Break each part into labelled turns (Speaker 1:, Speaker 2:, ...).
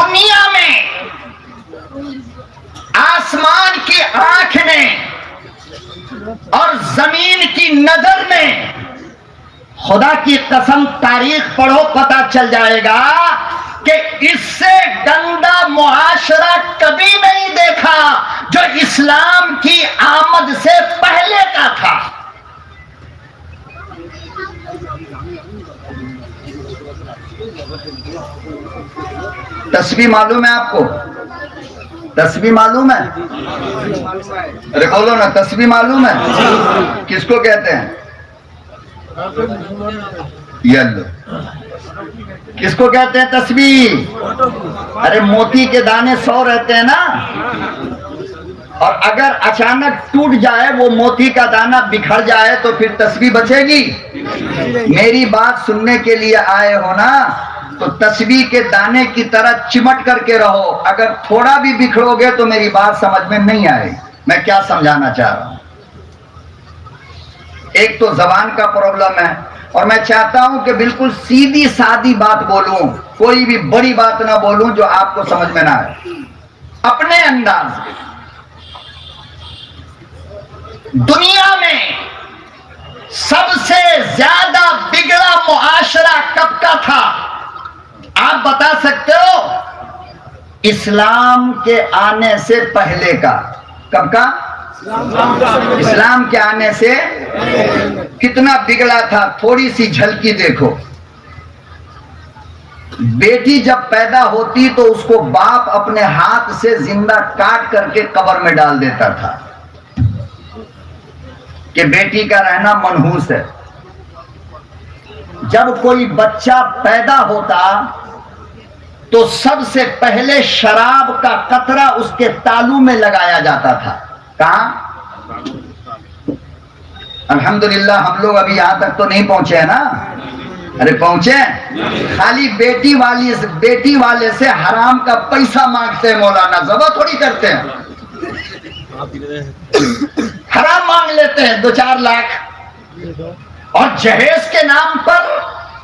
Speaker 1: دنیا میں آسمان کی آنکھ نے اور زمین کی نظر نے، خدا کی قسم تاریخ پڑھو پتہ چل جائے گا کہ اس سے گندا معاشرہ کبھی نہیں دیکھا جو اسلام کی آمد سے پہلے کا تھا۔ تسبیح معلوم ہے آپ کو؟ تسبیح معلوم ہے؟ ارے بولو نا، تسبیح معلوم ہے؟ کس کو کہتے ہیں؟ یلو کس کو کہتے ہیں تسبیح؟ ارے موتی کے دانے 100 رہتے ہیں نا، اور اگر اچانک ٹوٹ جائے وہ موتی کا دانہ بکھر جائے تو پھر تسبیح بچے گی؟ میری بات سننے کے لیے آئے ہو نا، تو تسبیح کے دانے کی طرح چمٹ کر کے رہو۔ اگر تھوڑا بھی بکھرو گے تو میری بات سمجھ میں نہیں آئے گی۔ میں کیا سمجھانا چاہ رہا ہوں؟ ایک تو زبان کا پرابلم ہے، اور میں چاہتا ہوں کہ بالکل سیدھی سادی بات بولوں، کوئی بھی بڑی بات نہ بولوں جو آپ کو سمجھ میں نہ آئے، اپنے انداز میں۔ دنیا میں سب سے زیادہ بگڑا معاشرہ کب کا تھا؟ آپ بتا سکتے ہو؟ اسلام کے آنے سے پہلے کا۔ کب کا؟ اسلام کے آنے سے کتنا بگڑا تھا، تھوڑی سی جھلکی دیکھو۔ بیٹی جب پیدا ہوتی تو اس کو باپ اپنے ہاتھ سے زندہ کاٹ کر کے قبر میں ڈال دیتا تھا کہ بیٹی کا رہنا منحوس ہے۔ جب کوئی بچہ پیدا ہوتا تو سب سے پہلے شراب کا قطرہ اس کے تالو میں لگایا جاتا تھا۔ کہاں؟ الحمدللہ ہم لوگ ابھی یہاں تک تو نہیں پہنچے ہیں نا؟ ارے پہنچے؟ خالی بیٹی والے سے حرام کا پیسہ مانگتے ہیں مولانا، ذبح تھوڑی کرتے ہیں، حرام مانگ لیتے ہیں 2-4 لاکھ، اور جہیز کے نام پر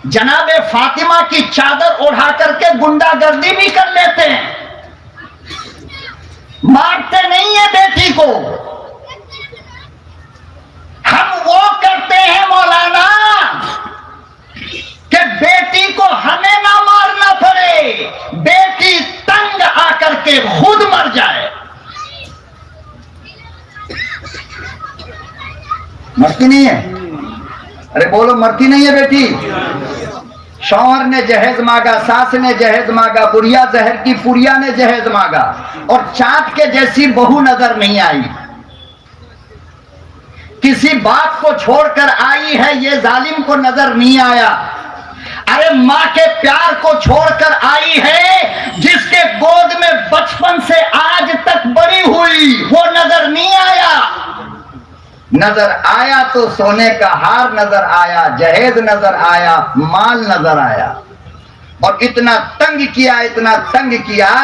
Speaker 1: جناب فاطمہ کی چادر اڑا کر کے گنڈا گردی بھی کر لیتے ہیں۔ مارتے نہیں ہیں بیٹی کو، ہم وہ کرتے ہیں مولانا کہ بیٹی کو ہمیں نہ مارنا پڑے، بیٹی تنگ آ کر کے خود مر جائے۔ مرتی نہیں ہے؟ ارے بولو، مرتی نہیں ہے بیٹی؟ شوہر نے جہیز مانگا، ساس نے جہیز مانگا، بڑھیا زہر کی پڑیا نے جہیز مانگا، اور چاند کے جیسی بہو نظر نہیں آئی۔ کسی بات کو چھوڑ کر آئی ہے، یہ ظالم کو نظر نہیں آیا۔ ارے ماں کے پیار کو چھوڑ کر آئی ہے، جس کے گود میں بچپن سے آج تک بڑی ہوئی، وہ نظر نہیں آیا۔ نظر آیا تو سونے کا ہار نظر آیا، جہیز نظر آیا، مال نظر آیا، اور اتنا تنگ کیا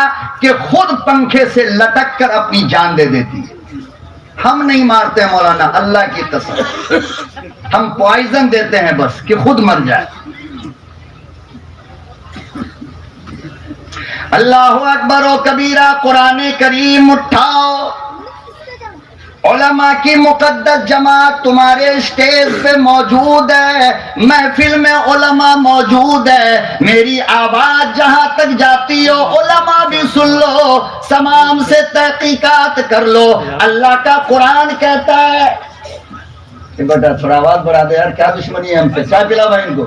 Speaker 1: کہ خود پنکھے سے لٹک کر اپنی جان دے دیتی ہے۔ ہم نہیں مارتے مولانا، اللہ کی قسم، ہم پوائزن دیتے ہیں بس کہ خود مر جائے۔ اللہ اکبر و کبیرہ۔ قرآن کریم اٹھاؤ، علماء کی مقدس جماعت تمہارے اسٹیج پہ موجود ہے، محفل میں علماء موجود ہے، میری آواز جہاں تک جاتی ہو علماء بھی سن لو، تمام سے تحقیقات کر لو۔ اللہ کا قرآن کہتا ہے، بیٹا تھوڑا آواز بڑھا دے یار، کیا دشمنی ہے ہم سے؟ چائے پلا بھائی ان کو۔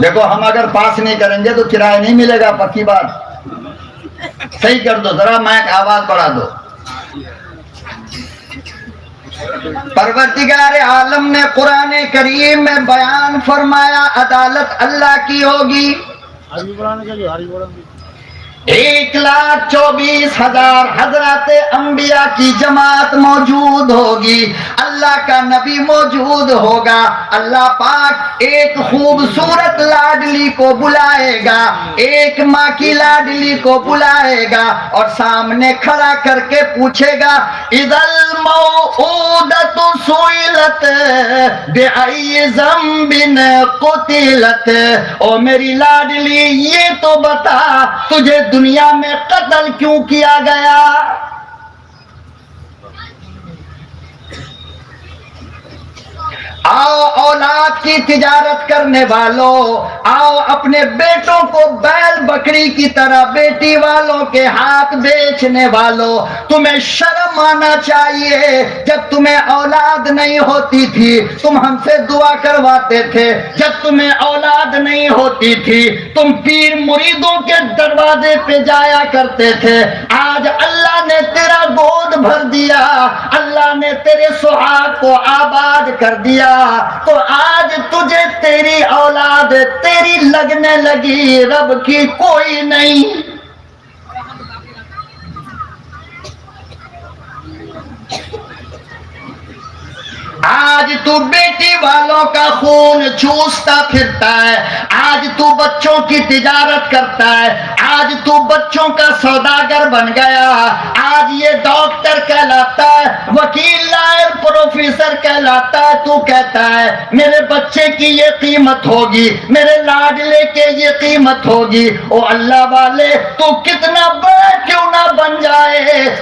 Speaker 1: دیکھو ہم اگر پاس نہیں کریں گے تو کرایہ نہیں ملے گا، پکی بات۔ صحیح کر دو ذرا، مائک آواز بڑھا دو۔ پروردگار عالم نے قرآن کریم میں بیان فرمایا، عدالت اللہ کی ہوگی، 1,24,000 حضرات انبیاء کی جماعت موجود ہوگی، اللہ کا نبی موجود ہوگا، اللہ پاک ایک خوبصورت لاڈلی کو بلائے گا، ایک ماں کی لاڈلی کو بلائے گا اور سامنے کھڑا کر کے پوچھے گا اذا الموءودۃ سئلت بأی ذنب قتلت، او میری لاڈلی یہ تو بتا تجھے دنیا میں قتل کیوں کیا گیا؟ آؤ اولاد کی تجارت کرنے والوں، آؤ اپنے بیٹوں کو بیل بکری کی طرح بیٹی والوں کے ہاتھ بیچنے والوں، تمہیں شرم آنا چاہیے۔ جب تمہیں اولاد نہیں ہوتی تھی تم ہم سے دعا کرواتے تھے، جب تمہیں اولاد نہیں ہوتی تھی تم پیر مریدوں کے دروازے پہ جایا کرتے تھے، آج اللہ نے تیرا گود بھر دیا، اللہ نے تیرے سہاگ کو آباد کر دیا، تو آج تجھے تیری اولاد تیری لگنے لگی، رب کی کوئی نہیں۔ آج تو بیٹی والوں کا خون چوستا پھرتا ہے، آج تو بچوں کی تجارت کرتا ہے، آج تو بچوں کا سوداگر بن گیا، آج یہ ڈاکٹر کہلاتا ہے، وکیل لائر پروفیسر کہلاتا ہے، تو کہتا ہے میرے بچے کی یہ قیمت ہوگی، میرے لاڈلے کے یہ قیمت ہوگی۔ او اللہ والے تو کتنا بڑا کیوں نہ بن جائے،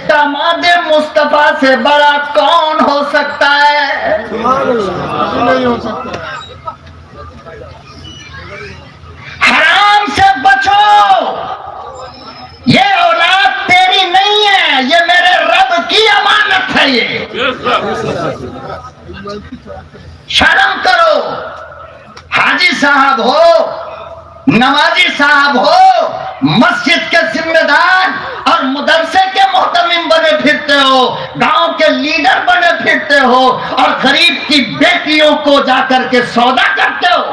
Speaker 1: داماد مصطفیٰ سے بڑا کون ہو سکتا ہے؟ نہیں ہو سکتا۔ حرام سے بچو، یہ اولاد تیری نہیں ہے، یہ میرے رب کی امانت ہے۔ یہ شرم کرو، حاجی صاحب ہو، نمازی صاحب ہو، مسجد کے ذمہ دار اور مدرسے کے محتمم بنے پھرتے ہو، گاؤں کے لیڈر بنے پھرتے ہو اور غریب کی بیٹیوں کو جا کر کے سودا کرتے ہو۔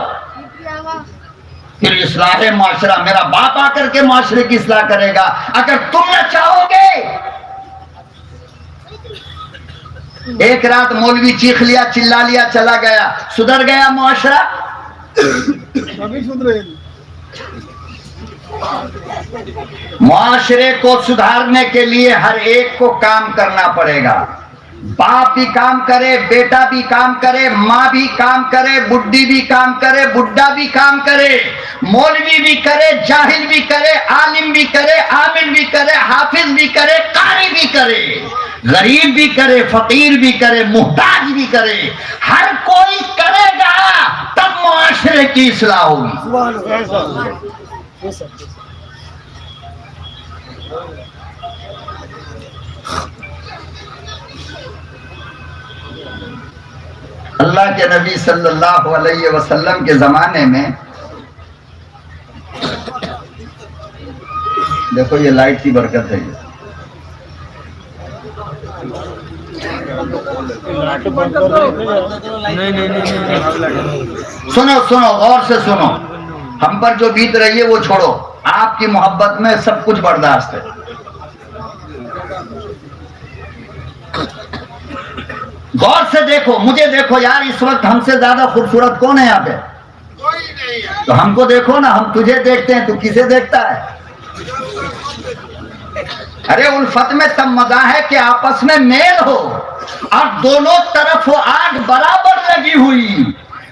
Speaker 1: پھر اصلاح معاشرہ، میرا باپ آ کر کے معاشرے کی اصلاح کرے گا اگر تم نہ چاہو گے۔ ایک رات مولوی چیخ لیا، چلا لیا، چلا گیا، سدھر گیا معاشرہ؟ ابھی سدھرے۔ معاشرے کو سدھارنے کے لیے ہر ایک کو کام کرنا پڑے گا، باپ بھی کام کرے، بیٹا بھی کام کرے، ماں بھی کام کرے، بڈھی بھی کام کرے، بڈھا بھی کام کرے، مولوی بھی کرے، جاہل بھی کرے، عالم بھی کرے، عامل بھی کرے، حافظ بھی کرے، قاری بھی کرے، غریب بھی کرے، فقیر بھی کرے، محتاج بھی کرے، ہر کوئی کرے گا تب معاشرے کی اصلاح ہوگی۔ اللہ کے نبی صلی اللہ علیہ وسلم کے زمانے میں، دیکھو یہ لائٹ کی برکت ہے، سنو سنو غور سے سنو، ہم پر جو بیت رہی ہے وہ چھوڑو، آپ کی محبت میں سب کچھ برداشت ہے۔ غور سے دیکھو، مجھے دیکھو یار، اس وقت ہم سے زیادہ خوبصورت کون ہے یہاں پہ؟ تو ہم کو دیکھو نا، ہم تجھے دیکھتے ہیں، تو کسے دیکھتا ہے؟ ارے الفت میں تب مزہ ہے کہ آپس میں میل ہو اور دونوں طرف آگ برابر لگی ہوئی،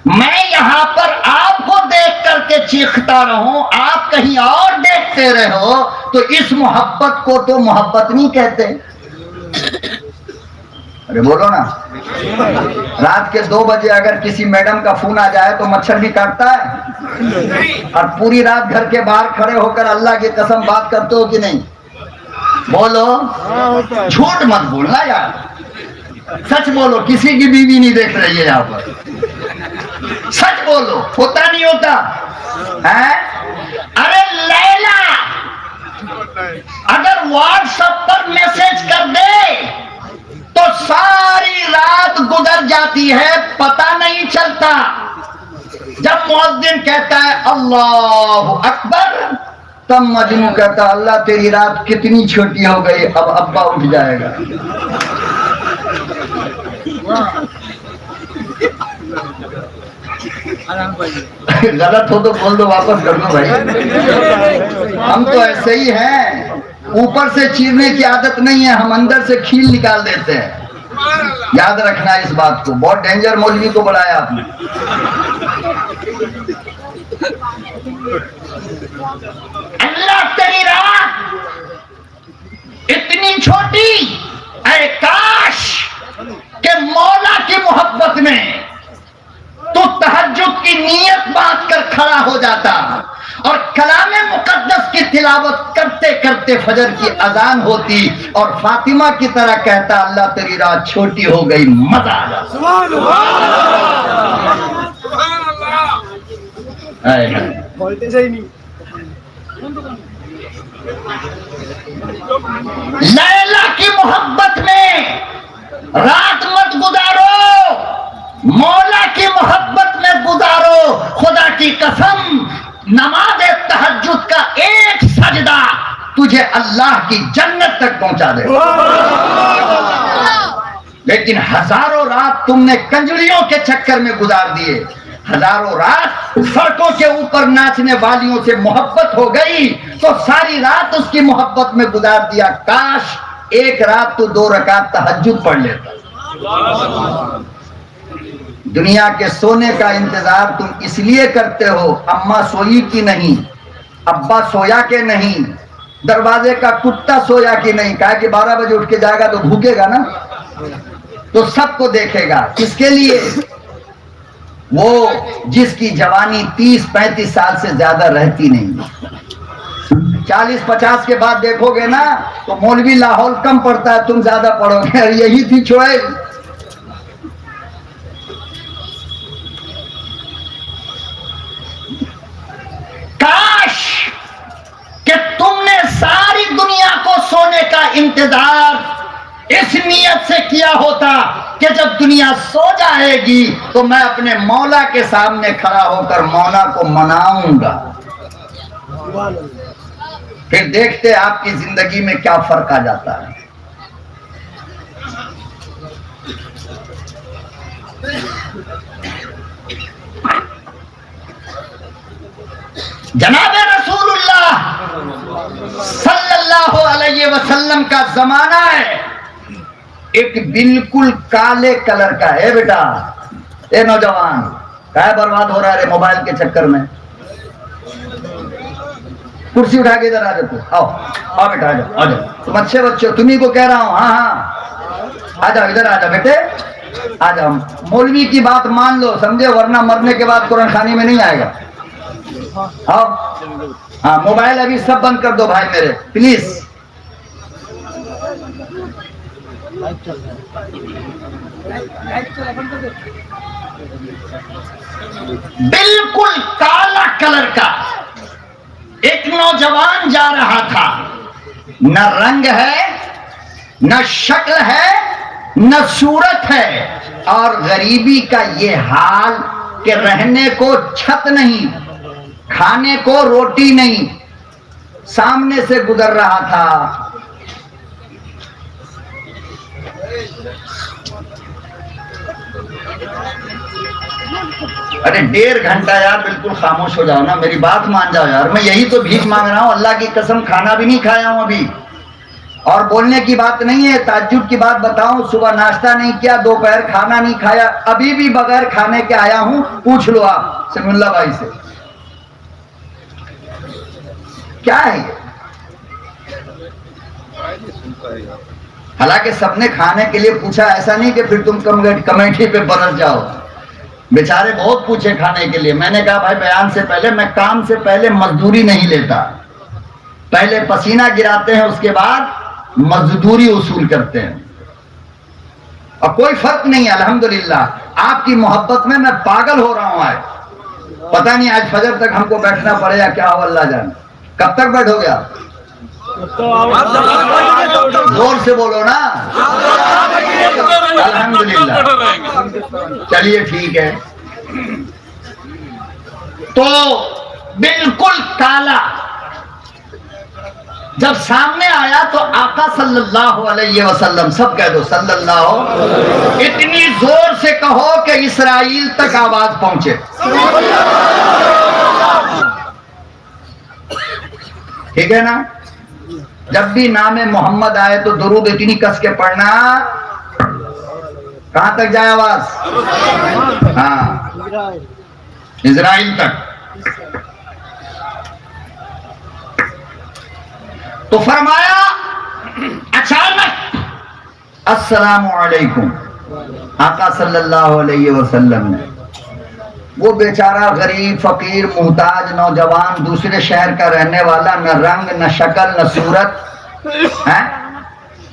Speaker 1: میں یہاں پر آپ کو دیکھ کر کے چیختا رہوں، آپ کہیں اور دیکھتے رہو، تو اس محبت کو تو محبت نہیں کہتے۔ ارے بولو نا، رات کے 2 بجے اگر کسی میڈم کا فون آ جائے تو مچھر بھی کاٹتا ہے؟ اور پوری رات گھر کے باہر کھڑے ہو کر اللہ کی قسم بات کرتے ہو کہ نہیں؟ بولو، جھوٹ مت بولنا یار، سچ بولو، کسی کی بیوی نہیں دیکھ رہی ہے یہاں پر، سچ بولو، ہوتا نہیں ہوتا ہے؟ ارے لیلا اگر واٹس ایپ پر میسج کر دے تو ساری رات گزر جاتی ہے، پتہ نہیں چلتا۔ جب مؤذن کہتا ہے اللہ اکبر تب مجنو کہتا اللہ تیری رات کتنی چھوٹی ہو گئی، اب ابا اٹھ جائے گا۔ غلط ہو تو بول دو، واپس کر دو بھائی، ہم تو ایسے ہی ہیں، اوپر سے چیرنے کی عادت نہیں ہے، ہم اندر سے کھیل نکال دیتے ہیں۔ یاد رکھنا اس بات کو، بہت ڈینجر مولوی کو بڑھایا آپ نے۔ اللہ تیری رات اتنی چھوٹی، اے کاش کہ مولا کی محبت میں تو تہجد کی نیت بات کر کھڑا ہو جاتا اور کلام مقدس کی تلاوت کرتے کرتے فجر کی اذان ہوتی اور فاطمہ کی طرح کہتا اللہ تیری رات چھوٹی ہو گئی، مزہ آ جاتا۔ سبحان اللہ، بولتے صحیح نہیں۔ لیلا کی محبت میں رات مت گزارو، مولا کی محبت میں گزارو۔ خدا کی قسم نماز تہجد کا ایک سجدہ تجھے اللہ کی جنت تک پہنچا دے، لیکن ہزاروں رات تم نے کنجریوں کے چکر میں گزار دیے، ہزاروں رات سڑکوں کے اوپر ناچنے والیوں سے محبت ہو گئی تو ساری رات اس کی محبت میں گزار دیا۔ کاش ایک رات تو 2 رکعت تہجد پڑھ لیتا۔ دنیا کے سونے کا انتظار تم اس لیے کرتے ہو، اماں سوئی کی نہیں، ابا سویا کہ نہیں، دروازے کا کتا سویا کہ نہیں، کہا کہ 12 بجے اٹھ کے جائے گا تو بھوکے گا نا، تو سب کو دیکھے گا۔ کس کے لیے؟ وہ جس کی جوانی 30-35 سال سے زیادہ رہتی نہیں۔ 40-50 کے بعد دیکھو گے نا تو مولوی لاہور کم پڑتا ہے، تم زیادہ پڑھو گے، اور یہی تھی چوائس۔ کاش کہ تم نے ساری دنیا کو سونے کا انتظار اس نیت سے کیا ہوتا کہ جب دنیا سو جائے گی تو میں اپنے مولا کے سامنے کھڑا ہو کر مولا کو مناؤں گا۔ پھر دیکھتے آپ کی زندگی میں کیا فرق آ جاتا ہے۔ جناب رسول اللہ صلی اللہ علیہ وسلم کا زمانہ ہے، ایک بالکل کالے کلر کا ہے۔ بیٹا اے نوجوان، کیا برباد ہو رہا ہے موبائل کے چکر میں؟ کرسی اٹھا کے ادھر آ جاؤ، آؤ آؤ بیٹا، آ جاؤ آ جاؤ، تم اچھے بچے ہو، تمہیں کو کہہ رہا ہوں، ہاں ہاں آ جاؤ، ادھر آ جاؤ بیٹے، آ جاؤ۔ مولوی کی بات مان لو سمجھے، ورنہ مرنے کے بعد قرآن خوانی میں نہیں آئے گا۔ ہاں موبائل ابھی سب بند کر دو بھائی میرے پلیز۔ بالکل کالا کلر کا ایک نوجوان جا رہا تھا، نہ رنگ ہے، نہ شکل ہے، نہ صورت ہے، اور غریبی کا یہ حال کہ رہنے کو چھت نہیں، کھانے کو روٹی نہیں، سامنے سے گزر رہا تھا۔ ارے 1.5 گھنٹہ یار بالکل خاموش ہو جاؤ نا، میری بات مان جاؤ یار، میں یہی تو بھیک مانگ رہا ہوں، اللہ کی قسم کھانا بھی نہیں کھایا ہوں ابھی، اور بولنے کی بات نہیں ہے، تہجد کی بات بتاؤں، صبح ناشتہ نہیں کیا، دوپہر کھانا نہیں کھایا، ابھی بھی بغیر کھانے کے آیا ہوں، پوچھ لو آپ سمی اللہ بھائی سے کیا ہے یہ۔ حالانکہ سب نے کھانے کے لیے پوچھا، ایسا نہیں کہ پھر تم کمیٹی پہ برس جاؤ، بیچارے بہت پوچھے کھانے کے لیے۔ میں نے کہا بھائی بیان سے پہلے میں کام سے پہلے مزدوری نہیں لیتا، پہلے پسینہ گراتے ہیں اس کے بعد مزدوری وصول کرتے ہیں، اور کوئی فرق نہیں ہے الحمدللہ۔ آپ کی محبت میں پاگل ہو رہا ہوں آج، پتہ نہیں آج فجر تک ہم کو بیٹھنا پڑے گا کیا ہو اللہ جانے۔ کب تک بیٹھو گے آپ؟ زور سے بولو نا، الحمدللہ۔ چلیے ٹھیک ہے، تو بالکل کالا جب سامنے آیا تو آقا صلی اللہ علیہ وسلم، سب کہہ دو صلی اللہ، اتنی زور سے کہو کہ اسرائیل تک آواز پہنچے. ٹھیک ہے نا؟ جب بھی نام محمد آئے تو درود اتنی کس کے پڑھنا کہاں تک جائے آواز؟ ہاں، اسرائیل تک. تو فرمایا اچانک السلام علیکم. آقا صلی اللہ علیہ وسلم نے، وہ بیچارہ غریب فقیر محتاج نوجوان دوسرے شہر کا رہنے والا، نہ رنگ نہ شکل نہ صورت،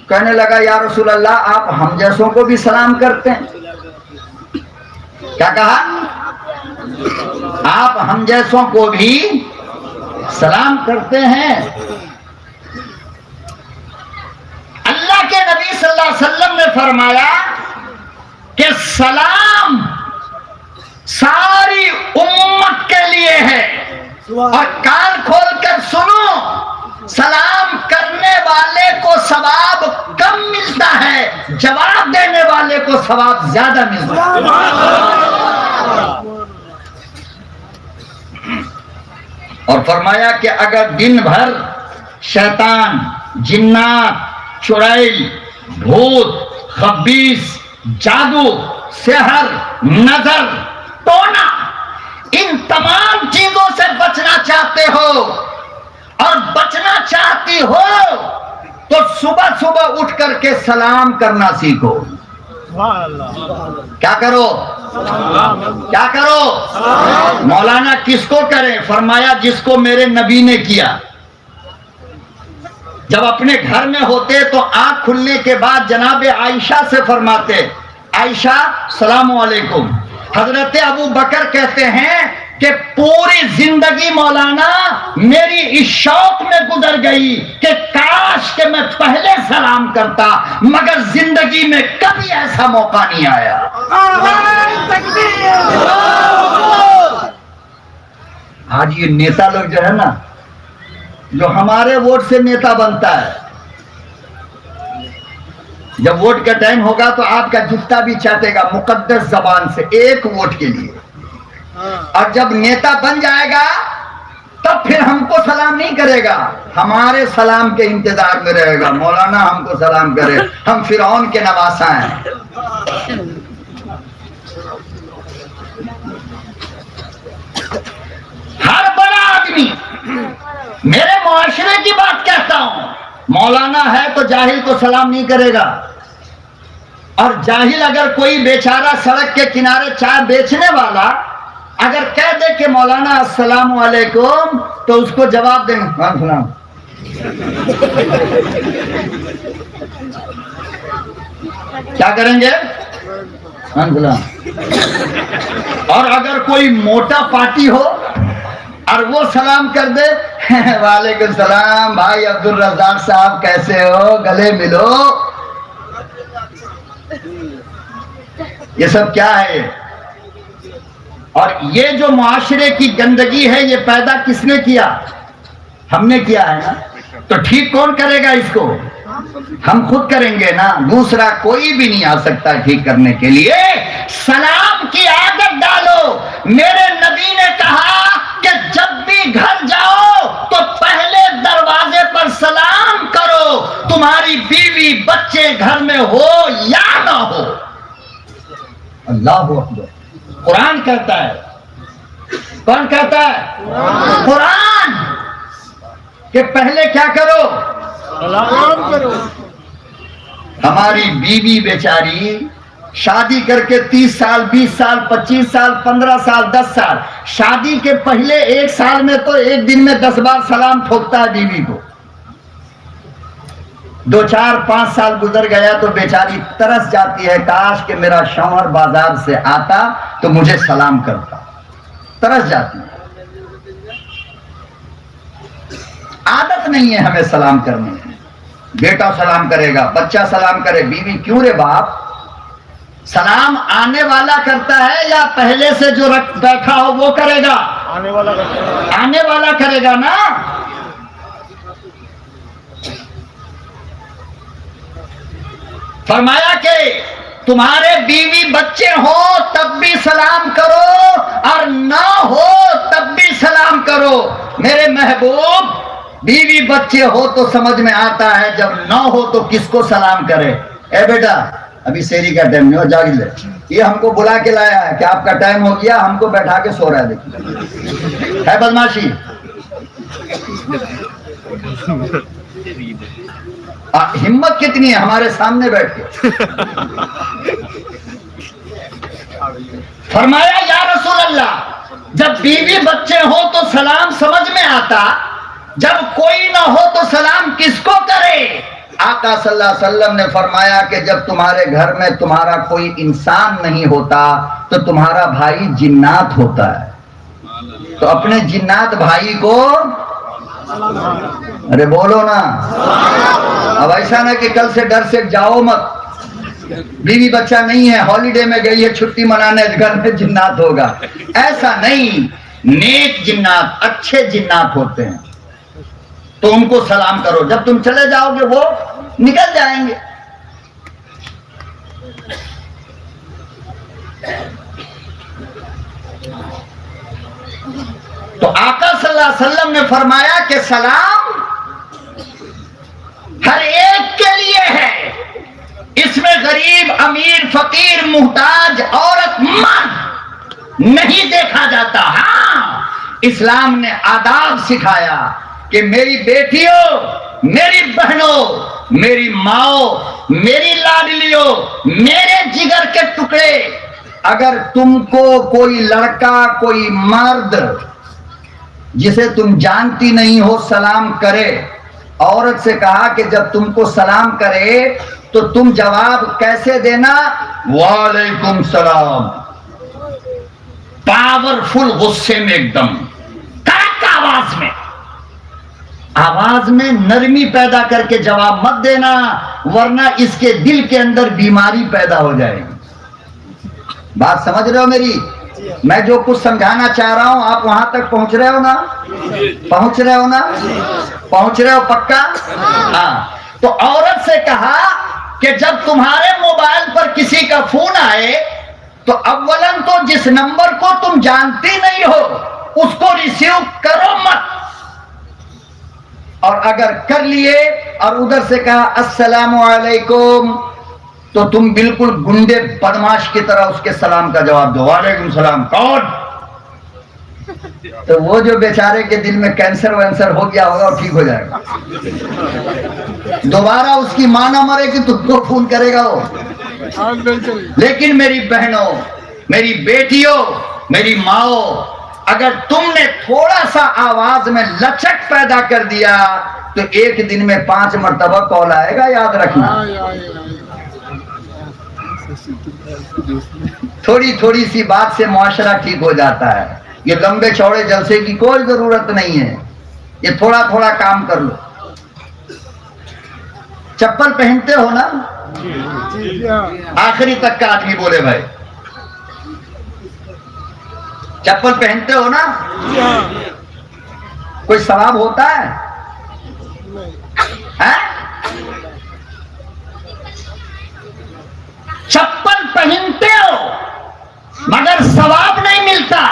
Speaker 1: کہنے لگا یا رسول اللہ آپ ہم جیسوں کو بھی سلام کرتے ہیں؟ کیا کہا؟ آپ ہم جیسوں کو بھی سلام کرتے ہیں؟ اللہ کے نبی صلی اللہ علیہ وسلم نے فرمایا کہ سلام ساری امت کے لیے ہے، اور کان کھول کر سنو، سلام کرنے والے کو ثواب کم ملتا ہے، جواب دینے والے کو ثواب زیادہ ملتا ہے. اور فرمایا کہ اگر دن بھر شیطان، جنات، چڑیل، بھوت، خبیث، جادو، سحر، نظر، ٹونا، ان تمام چیزوں سے بچنا چاہتے ہو اور بچنا چاہتی ہو تو صبح صبح اٹھ کر کے سلام کرنا سیکھو. کیا کرو؟ کیا کرو؟ مولانا کس کو کریں؟ فرمایا جس کو میرے نبی نے کیا. جب اپنے گھر میں ہوتے تو آنکھ کھلنے کے بعد جناب عائشہ سے فرماتے عائشہ السلام علیکم. حضرت ابو بکر کہتے ہیں کہ پوری زندگی مولانا میری اس شوق میں گزر گئی کہ کاش کہ میں پہلے سلام کرتا، مگر زندگی میں کبھی ایسا موقع نہیں آیا. آج یہ نیتا لوگ جو ہے نا، جو ہمارے ووٹ سے نیتا بنتا ہے، جب ووٹ کا ٹائم ہوگا تو آپ کا جوتا بھی چاٹے گا مقدس زبان سے ایک ووٹ کے لیے، اور جب نیتا بن جائے گا تب پھر ہم کو سلام نہیں کرے گا، ہمارے سلام کے انتظار میں رہے گا. مولانا ہم کو سلام کرے، ہم فرعون کے نواسا ہیں. ہر بڑا آدمی، میرے معاشرے کی بات کہتا ہوں، مولانا ہے تو جاہل کو سلام نہیں کرے گا. اور جاہل اگر کوئی بیچارہ سڑک کے کنارے چائے بیچنے والا اگر کہہ دے کہ مولانا السلام علیکم تو اس کو جواب دیں گے کیا کریں گے؟ اور اگر کوئی موٹا پارٹی ہو اور وہ سلام کر دے وعلیکم السلام بھائی عبد الرزاق صاحب کیسے ہو، گلے ملو، یہ سب کیا ہے؟ اور یہ جو معاشرے کی گندگی ہے یہ پیدا کس نے کیا؟ ہم نے کیا ہے نا. تو ٹھیک کون کرے گا اس کو؟ ہم خود کریں گے نا، دوسرا کوئی بھی نہیں آ سکتا ٹھیک کرنے کے لیے. سلام کی عادت ڈالو. میرے نبی نے کہا کہ جب بھی گھر جاؤ تو پہلے دروازے پر سلام کرو، تمہاری بیوی بچے گھر میں ہو یا نہ ہو. اللہ اکبر. قرآن کہتا ہے، کون کہتا ہے؟ قرآن، کہ پہلے کیا کرو؟ سلام کرو. ہماری بیوی بیچاری شادی کر کے 30 سال 20 سال 25 سال 15 سال 10 سال، شادی کے پہلے 1 سال میں تو ایک دن میں 10 بار سلام ٹھوکتا ہے بیوی کو. 2 4 5 سال گزر گیا تو بیچاری ترس جاتی ہے، کاش کہ میرا شوہر بازار سے آتا تو مجھے سلام کرتا. ترس جاتی ہے. عادت نہیں ہے ہمیں سلام کرنے کی. بیٹا سلام کرے گا، بچہ سلام کرے، بیوی کیوں رے باپ؟ سلام آنے والا کرتا ہے یا پہلے سے جو بیٹھا ہو وہ کرے گا؟ آنے والا کرے گا نا. فرمایا کہ تمہارے بیوی بچے ہو تب بھی سلام کرو اور نہ ہو تب بھی سلام کرو. میرے محبوب بیوی بچے ہو تو سمجھ میں آتا ہے, جب نہ ہو تو کس کو سلام کرے. اے بیٹا ابھی سیری کا ٹائم نہیں ہو, جاگ لے. یہ ہم کو بلا کے لایا ہے کہ آپ کا ٹائم ہو گیا, ہم کو بیٹھا کے سو رہا ہے. دیکھیے ہے بدماشی. ہمت کتنی ہے ہمارے سامنے بیٹھ کے. فرمایا یا رسول اللہ جب بیوی بچے ہو تو سلام سمجھ میں آتا, جب کوئی نہ ہو تو سلام کس کو کرے. آقا صلی اللہ علیہ وسلم نے فرمایا کہ جب تمہارے گھر میں تمہارا کوئی انسان نہیں ہوتا تو تمہارا بھائی جنات ہوتا ہے, تو اپنے جنات بھائی کو ارے بولو نا. اب ایسا نہ کہ کل سے ڈر سے جاؤ مت, بیوی بچہ نہیں ہے, ہالیڈے میں گئی ہے چھٹی منانے, گھر میں جنات ہوگا. ایسا نہیں, نیک جنات اچھے جنات ہوتے ہیں تو ان کو سلام کرو. جب تم چلے جاؤ گے وہ نکل جائیں گے. تو آقا صلی اللہ علیہ وسلم نے فرمایا کہ سلام ہر ایک کے لیے ہے, اس میں غریب امیر فقیر محتاج عورت مرد نہیں دیکھا جاتا. ہاں اسلام نے آداب سکھایا کہ میری بیٹیوں, میری بہنوں, میری ماؤں, میری لاڈلیوں, میرے جگر کے ٹکڑے, اگر تم کو کوئی لڑکا کوئی مرد جسے تم جانتی نہیں ہو سلام کرے, عورت سے کہا کہ جب تم کو سلام کرے تو تم جواب کیسے دینا؟ وعلیکم السلام. پاورفل غصے میں, ایک دم کڑک آواز میں نرمی پیدا کر کے جواب مت دینا, ورنہ اس کے دل کے اندر بیماری پیدا ہو جائے گی. بات سمجھ رہے ہو میری؟ میں جو کچھ سمجھانا چاہ رہا ہوں آپ وہاں تک پہنچ رہے ہو نا؟ پہنچ رہے ہو نا؟ پہنچ رہے ہو پکا؟ ہاں. تو عورت سے کہا کہ جب تمہارے موبائل پر کسی کا فون آئے تو اولاً تو جس نمبر کو تم جانتی نہیں ہو اس کو ریسیو کرو مت, اور اگر کر لیے اور ادھر سے کہا السلام علیکم تو تم بالکل گنڈے بدماش کی طرح اس کے سلام کا جواب دو, وعلیکم السلام. کون؟ تو وہ جو بیچارے کے دل میں کینسر وینسر ہو گیا ہوگا وہ ٹھیک ہو جائے گا. دوبارہ اس کی ماں نہ مرے کہ تم کو فون کرے گا وہ. لیکن میری بہنوں, میری بیٹیوں, میری ماؤں, اگر تم نے تھوڑا سا آواز میں لچک پیدا کر دیا تو ایک دن میں 5 مرتبہ کال آئے گا, یاد رکھنا. تھوڑی تھوڑی سی بات سے معاشرہ ٹھیک ہو جاتا ہے. یہ لمبے چوڑے جلسے کی کوئی ضرورت نہیں ہے, یہ تھوڑا تھوڑا کام کر لو. چپل پہنتے ہو نا؟ آخری تک کا آدمی بولے بھائی, چپل پہنتے ہو نا؟ کوئی ثواب ہوتا ہے؟ چپل پہنتے ہو مگر ثواب نہیں ملتا.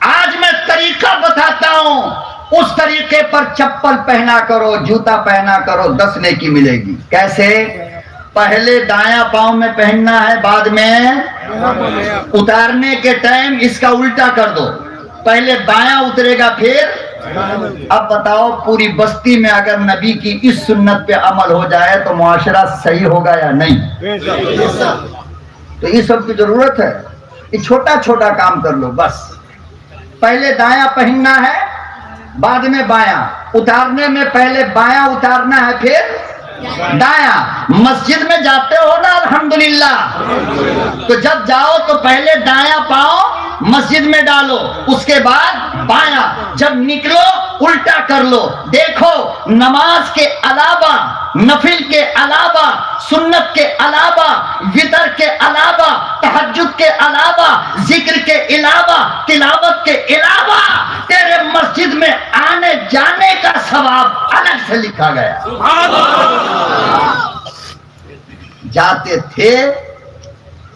Speaker 1: آج میں طریقہ بتاتا ہوں, اس طریقے پر چپل پہنا کرو, جوتا پہنا کرو, 10 نیکی ملے گی. کیسے؟ پہلے دایاں پاؤں میں پہننا ہے, بعد میں اتارنے کے ٹائم اس کا الٹا کر دو, پہلے دایاں اترے گا پھر. اب بتاؤ پوری بستی میں اگر نبی کی اس سنت پہ عمل ہو جائے تو معاشرہ صحیح ہوگا یا نہیں؟ تو یہ سب کی ضرورت ہے. یہ چھوٹا چھوٹا کام کر لو بس. پہلے دایاں پہننا ہے, بعد میں بایاں. اتارنے میں پہلے بایاں اتارنا ہے پھر دایاں. مسجد میں جاتے ہو نا الحمدللہ, تو جب جاؤ تو پہلے دایاں پاؤں مسجد میں ڈالو, اس کے بعد بایاں. جب نکلو الٹا کر لو. دیکھو نماز کے علاوہ, نفل کے علاوہ, سنت کے علاوہ, وتر کے علاوہ, تہجد کے علاوہ, ذکر کے علاوہ, تلاوت کے علاوہ تیرے مسجد میں آنے جانے کا ثواب الگ سے لکھا گیا. جاتے تھے،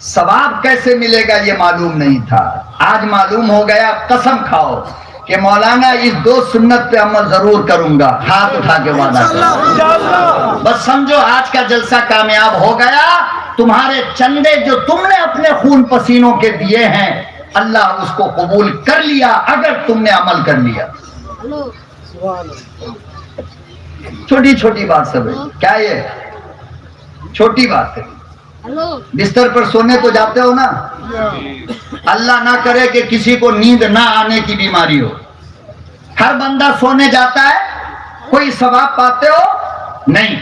Speaker 1: ثواب کیسے ملے گا یہ معلوم نہیں تھا. آج معلوم ہو گیا. قسم کھاؤ کہ مولانا اس 2 سنت پہ عمل ضرور کروں گا. ہاتھ اٹھا کے وعدہ کرو. بس سمجھو آج کا جلسہ کامیاب ہو گیا. تمہارے چندے جو تم نے اپنے خون پسینوں کے دیے ہیں اللہ اس کو قبول کر لیا اگر تم نے عمل کر لیا. چھوٹی چھوٹی بات سب ہے. کیا یہ چھوٹی بات ہے؟ بستر پر سونے تو جاتے ہو نا. اللہ نہ کرے کہ کسی کو نیند نہ آنے کی بیماری ہو. ہر بندہ سونے جاتا ہے. کوئی ثواب پاتے ہو؟ نہیں.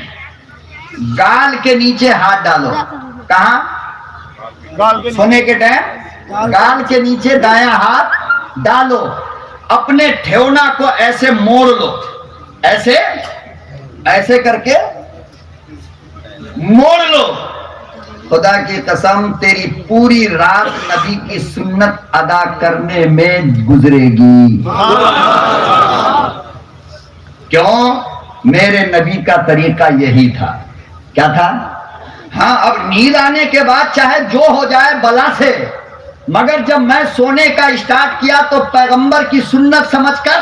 Speaker 1: گال کے نیچے ہاتھ ڈالو. کہاں؟ سونے کے ٹائم گال کے نیچے دایاں ہاتھ ڈالو. اپنے ٹھیونا کو ایسے موڑ لو. ایسے ایسے کر کے موڑ لو. خدا کی قسم تیری پوری رات نبی کی سنت ادا کرنے میں گزرے گی. کیوں؟ میرے نبی کا طریقہ یہی تھا. کیا تھا؟ ہاں اب نیند آنے کے بعد چاہے جو ہو جائے بلا سے، مگر جب میں سونے کا اسٹارٹ کیا تو پیغمبر کی سنت سمجھ کر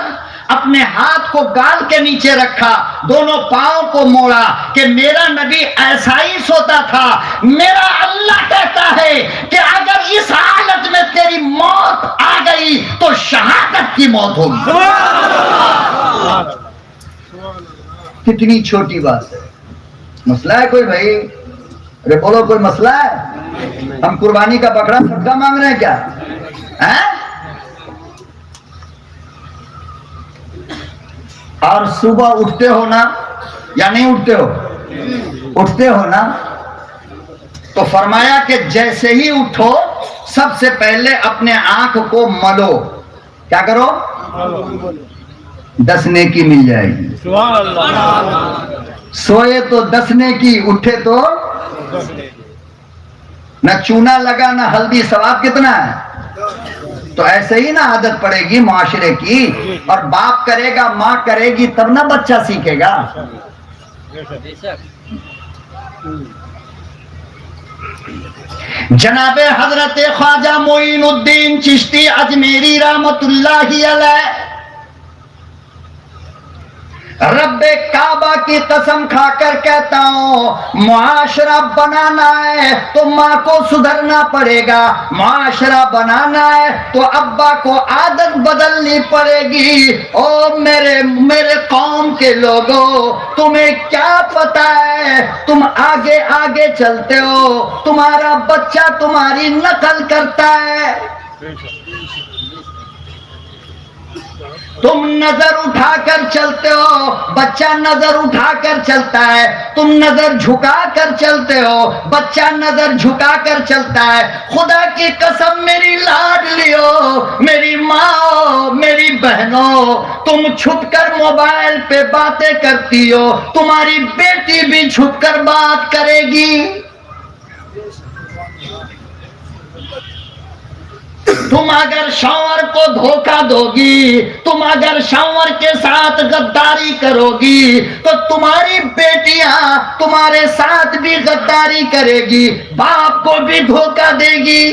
Speaker 1: اپنے ہاتھ کو گال کے نیچے رکھا، دونوں پاؤں کو موڑا کہ میرا نبی ایسا ہی سوتا تھا. میرا اللہ کہتا ہے کہ اگر اس حالت میں تیری موت آ گئی تو شہادت کی موت ہوگی. کتنی چھوٹی بات ہے. مسئلہ ہے کوئی بھائی؟ ارے بولو کوئی مسئلہ ہے؟ ہم قربانی کا بکرا صدقہ مانگ رہے ہیں کیا؟ اور صبح اٹھتے ہو نا یا نہیں اٹھتے ہو؟ اٹھتے ہو نا. تو فرمایا کہ جیسے ہی اٹھو سب سے پہلے اپنے آنکھ کو ملو. کیا کرو؟ 10 نیکی مل جائے گی. سوئے تو 10 نیکی، اٹھے تو نہ چونا لگا نہ ہلدی. ثواب کتنا ہے؟ تو ایسے ہی نا عادت پڑے گی معاشرے کی. اور باپ کرے گا، ماں کرے گی، تب نہ بچہ سیکھے گا. جناب حضرت خواجہ معین الدین چشتی اجمیری رحمت اللہ علیہ، رب کعبہ کی قسم کھا کر کہتا ہوں معاشرہ بنانا ہے تو ماں کو سدھرنا پڑے گا. معاشرہ بنانا ہے تو ابا کو عادت بدلنی پڑے گی. او میرے قوم کے لوگوں، تمہیں کیا پتا ہے؟ تم آگے آگے چلتے ہو، تمہارا بچہ تمہاری نقل کرتا ہے. تم نظر اٹھا کر چلتے ہو، بچہ نظر اٹھا کر چلتا ہے. تم نظر جھکا کر چلتے ہو، بچہ نظر جھکا کر چلتا ہے. خدا کی قسم میری لاڈلیو، میری ماں، میری بہنوں، تم چھپ کر موبائل پہ باتیں کرتی ہو، تمہاری بیٹی بھی چھپ کر بات کرے گی. تم اگر شوہر کو دھوکہ دو گی، تم اگر شوہر کے ساتھ غداری کرو گی تو تمہاری بیٹیاں تمہارے ساتھ بھی غداری کرے گی، باپ کو بھی دھوکہ دے گی.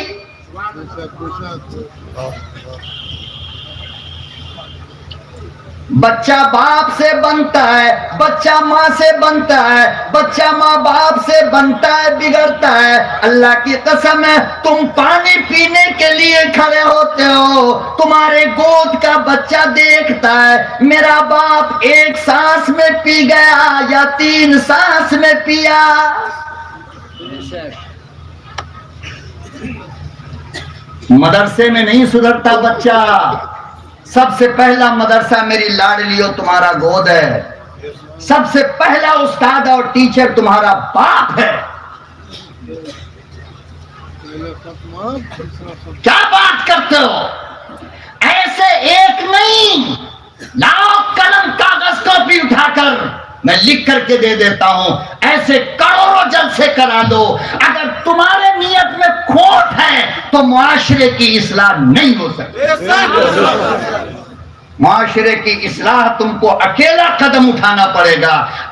Speaker 1: بچہ باپ سے بنتا ہے، بچہ ماں سے بنتا ہے، بچہ ماں باپ سے بنتا ہے، بگڑتا ہے. اللہ کی قسم ہے تم پانی پینے کے لیے کھڑے ہوتے ہو، تمہارے گود کا بچہ دیکھتا ہے میرا باپ 1 سانس میں پی گیا یا 3 سانس میں پیا. مدرسے میں نہیں سدھرتا بچہ. سب سے پہلا مدرسہ میری لاڈلیو تمہارا گود ہے. سب سے پہلا استاد اور ٹیچر تمہارا باپ ہے. کیا بات کرتے ہو؟ ایسے ایک نہیں، لاؤ قلم کاغذ کاپی اٹھا کر میں لکھ کر کے دے دیتا ہوں. ایسے کروڑوں جلسے کرا دو. اگر تمہارے نیت میں کھوٹ ہے تو معاشرے کی اصلاح نہیں ہو سکتی. معاشرے کی اصلاح تم کو اکیلا قدم اٹھانا پڑے گا.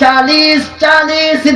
Speaker 1: 40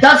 Speaker 1: 10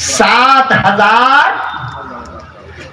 Speaker 1: 7,000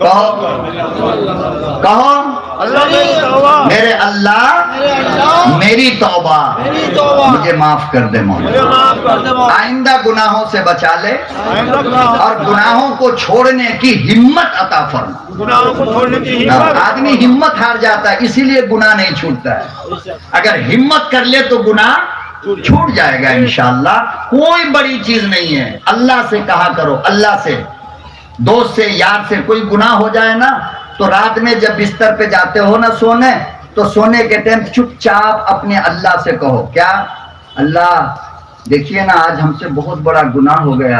Speaker 1: کہو میرے اللہ میری توبہ مجھے معاف کر دے مولا، آئندہ گناہوں سے بچا لے اور گناہوں کو چھوڑنے کی ہمت عطا فرما۔ آدمی ہمت ہار جاتا ہے، اسی لیے گناہ نہیں چھوٹتا ہے۔ اگر ہمت کر لے تو گناہ چھوٹ جائے گا انشاءاللہ۔ کوئی بڑی چیز نہیں ہے، اللہ سے کہا کرو، اللہ سے، دوست سے، یار سے کوئی گناہ ہو جائے نا تو رات میں جب بستر پہ جاتے ہو نا سونے، تو سونے کے ٹائم چپ چاپ اپنے اللہ سے کہو، کیا اللہ دیکھیے نا آج ہم سے بہت بڑا گناہ ہو گیا،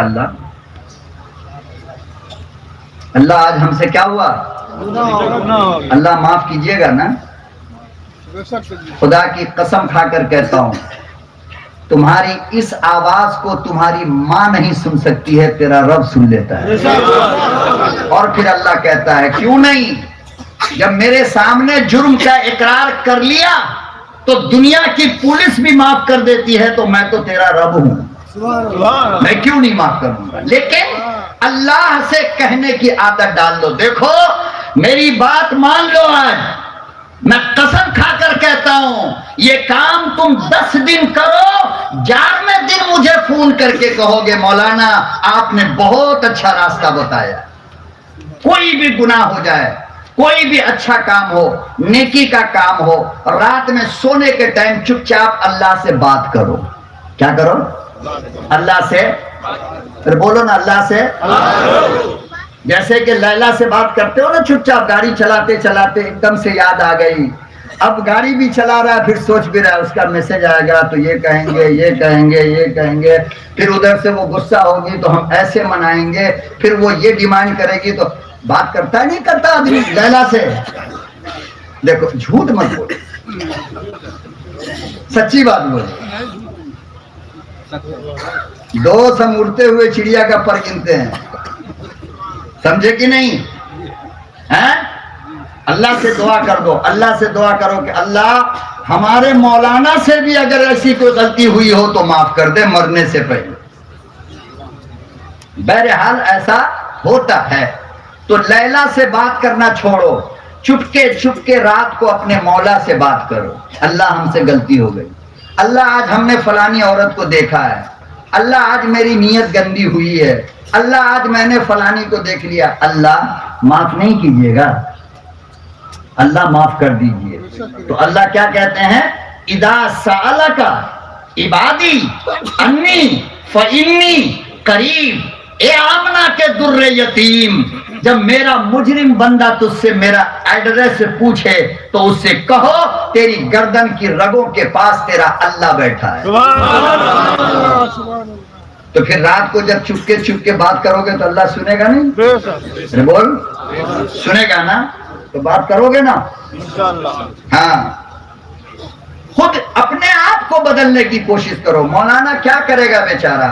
Speaker 1: اللہ آج ہم سے کیا ہوا، اللہ معاف کیجئے گا نا۔ خدا کی قسم کھا کر کہتا ہوں، تمہاری اس آواز کو تمہاری ماں نہیں سن سکتی ہے، تیرا رب سن لیتا ہے۔ اور پھر اللہ کہتا ہے کیوں نہیں، جب میرے سامنے جرم کا اقرار کر لیا تو دنیا کی پولیس بھی معاف کر دیتی ہے، تو میں تو تیرا رب ہوں، میں کیوں نہیں معاف کروں گا۔ لیکن اللہ سے کہنے کی عادت ڈال دو، دیکھو میری بات مان لو، آج میں قسم کھا کر کہتا ہوں یہ کام تم 10 دن کرو، 11ویں دن مجھے فون کر کے کہو گے مولانا آپ نے بہت اچھا راستہ بتایا۔ کوئی بھی گناہ ہو جائے، کوئی بھی اچھا کام ہو، نیکی کا کام ہو، رات میں سونے کے ٹائم چپ چاپ اللہ سے بات کرو۔ کیا کرو؟ اللہ سے، پھر بولو نا اللہ سے۔ جیسے کہ لیلا سے بات کرتے ہو نا چپ چاپ، گاڑی چلاتے چلاتے ایک دم سے یاد آ گئی، اب گاڑی بھی چلا رہا ہے، پھر سوچ بھی رہا ہے اس کا میسج آئے گا تو یہ کہیں گے، یہ کہیں گے، یہ کہیں گے، پھر ادھر سے وہ غصہ ہوگی تو ہم ایسے منائیں گے، پھر وہ یہ ڈیمانڈ کرے گی، تو بات کرتا نہیں کرتا آدمی لیلا سے۔ دیکھو جھوٹ مت بولو، سچی بات بولو۔ دوست ہم اڑتے ہوئے چڑیا کا پر گنتے ہیں، سمجھے کہ نہیں؟ اللہ سے دعا کر دو، اللہ سے دعا کرو کہ اللہ ہمارے مولانا سے بھی اگر ایسی کوئی غلطی ہوئی ہو تو معاف کر دے مرنے سے پہلے۔ بہرحال ایسا ہوتا ہے، تو لیلا سے بات کرنا چھوڑو، چپکے رات کو اپنے مولا سے بات کرو، اللہ ہم سے غلطی ہو گئی، اللہ آج ہم نے فلانی عورت کو دیکھا ہے، اللہ آج میری نیت گندی ہوئی ہے، اللہ آج میں نے فلانی کو دیکھ لیا، اللہ معاف نہیں کیجیے گا، اللہ معاف کر دیجئے۔ تو اللہ کیا کہتے ہیں، اذا سألک عبادی انی فانی قریب، اے آمنہ کے در یتیم، جب میرا مجرم بندہ تجھ سے میرا ایڈریس پوچھے تو اس سے کہو تیری گردن کی رگوں کے پاس تیرا اللہ بیٹھا ہے۔ تو پھر رات کو جب چپکے بات کرو گے تو اللہ سنے گا نہیں؟ بول سنے گا نا، تو بات کرو گے نا ہاں۔ خود اپنے آپ کو بدلنے کی کوشش کرو۔ مولانا کیا کرے گا بیچارہ،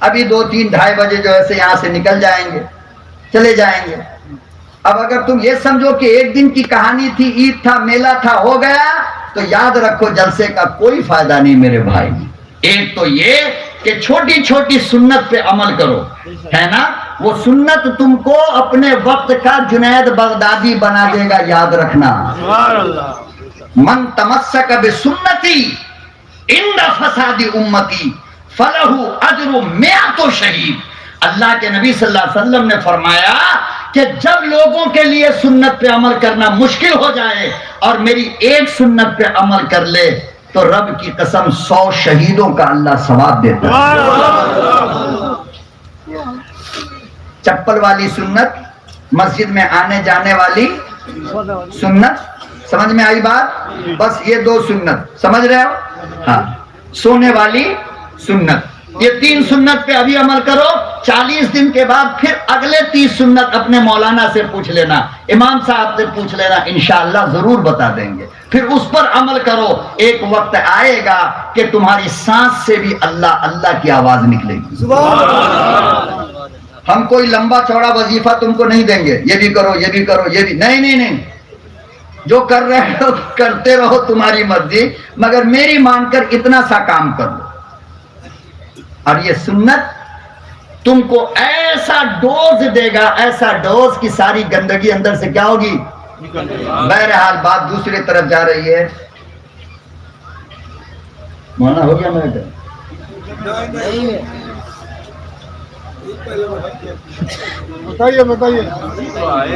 Speaker 1: ابھی 2 3 2:30 بجے جو ایسے یہاں سے نکل جائیں گے، چلے جائیں گے۔ اب اگر تم یہ سمجھو کہ ایک دن کی کہانی تھی، عید تھا، میلہ تھا، ہو گیا، تو یاد رکھو جلسے کا کوئی فائدہ نہیں میرے بھائی۔ ایک تو یہ کہ چھوٹی چھوٹی سنت پہ عمل کرو، ہے نا، وہ سنت تم کو اپنے وقت کا جنید بغدادی بنا دے گا، یاد رکھنا۔ من تمسک بسنتی عند فساد امتی فلہ اجر 100 شہید۔ اللہ کے نبی صلی اللہ علیہ وسلم نے فرمایا کہ جب لوگوں کے لیے سنت پہ عمل کرنا مشکل ہو جائے اور میری ایک سنت پہ عمل کر لے تو رب کی قسم 100 شہیدوں کا اللہ ثواب دیتا ہے۔ چپل والی سنت، مسجد میں آنے جانے والی سنت، سمجھ میں آئی بات؟ بس یہ 2 سنت سمجھ رہے ہو؟ ہاں، سونے والی سنت، یہ 3 سنت پہ ابھی عمل کرو، 40 دن کے بعد پھر اگلے 30 سنت اپنے مولانا سے پوچھ لینا، امام صاحب سے پوچھ لینا، انشاءاللہ ضرور بتا دیں گے، پھر اس پر عمل کرو۔ ایک وقت آئے گا کہ تمہاری سانس سے بھی اللہ اللہ کی آواز نکلے گی۔ ہم کوئی لمبا چوڑا وظیفہ تم کو نہیں دیں گے، یہ بھی کرو، یہ بھی کرو، یہ بھی نہیں، جو کر رہے ہو کرتے رہو، تمہاری مرضی، مگر میری مان کر اتنا سا کام کر لو۔ اور یہ سنت تم کو ایسا ڈوز دے گا، ایسا ڈوز کی ساری گندگی اندر سے کیا ہوگی؟ بہرحال بات دوسری طرف جا رہی ہے. مولانا ہو گیا میرا
Speaker 2: بتائیے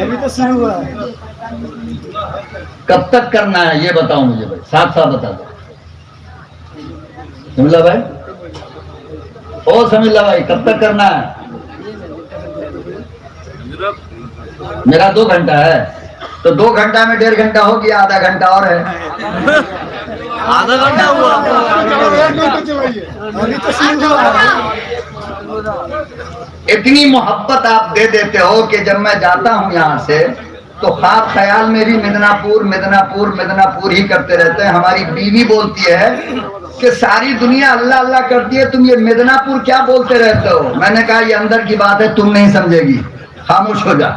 Speaker 2: ابھی تو شروع ہوا ہے.
Speaker 1: کب تک کرنا ہے یہ بتاؤ مجھے بھائی، صاف صاف بتا دو. سمجھ بھائی، او سمجھ بھائی، کب تک کرنا ہے؟ میرا 2 گھنٹہ ہے تو 2 گھنٹہ میں 1.5 گھنٹہ ہو گیا، آدھا گھنٹہ اور ہے.
Speaker 3: آدھا گھنٹہ ہوا.
Speaker 2: ابھی تو شروع ہوا ہے.
Speaker 1: اتنی محبت آپ دے دیتے ہو کہ جب میں جاتا ہوں یہاں سے تو خواب خیال میں بھی مدنہ پور ہی کرتے رہتے ہیں. ہماری بیوی بولتی ہے کہ ساری دنیا اللہ اللہ کرتی ہے، تم یہ مدنہ پور کیا بولتے رہتے ہو؟ میں نے کہا یہ اندر کی بات ہے، تم نہیں سمجھے گی، خاموش ہو جا.